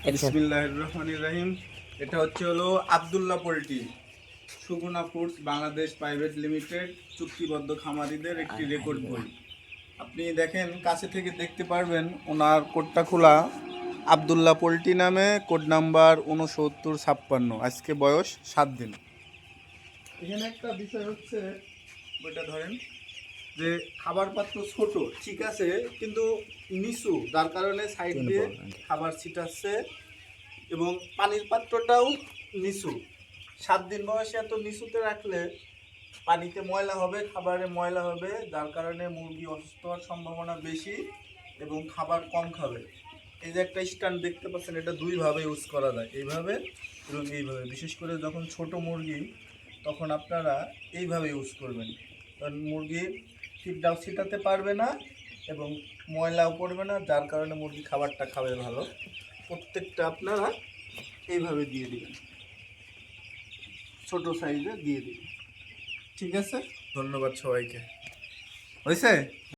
বিসমিল্লাহির রহমানির রহিম। এটা হলো Abdullah poultry, Suguna foods Bangladesh private limited চুক্তিবদ্ধ খামারিদের একটি রেকর্ড বই। আপনি দেখেন, কাছে থেকে দেখতে পারবেন ওনার কোডটা খোলা, আব্দুল্লাহ পোল্ট্রি নামে, কোড নাম্বার 6956, আজকে বয়স 7 দিন। এখানে একটা বিষয় হচ্ছে, বইটা ধরেন, যে খাবার পাত্র ছোট ঠিক আছে, কিন্তু নিচু, যার কারণে সাইড দিয়ে খাবার ছিটাচ্ছে, এবং পানির পাত্রটাও নিচু। 7 দিন বয়সে এত নিচুতে রাখলে পানিতে ময়লা হবে, খাবারে ময়লা হবে, যার কারণে মুরগি অসুস্থ হওয়ার সম্ভাবনা বেশি এবং খাবার কম খাবে। এই যে একটা স্ট্যান্ড দেখতে পাচ্ছেন, এটা দুইভাবে ইউজ করা যায়, এইভাবে এবং এইভাবে। বিশেষ করে যখন ছোট মুরগি, তখন আপনারা এইভাবে ইউজ করবেন, কারণ মুরগি ফিডটাও ছিটাতে পারবে না এবং ময়লাও পড়বে না, যার কারণে মুরগি খাবারটা খাবে ভালো। প্রত্যেকটা আপনারা এইভাবে দিয়ে দিবেন, ছোট সাইজে দিয়ে দিবেন। ঠিক আছে, ধন্যবাদ সবাইকে। হয়েছে?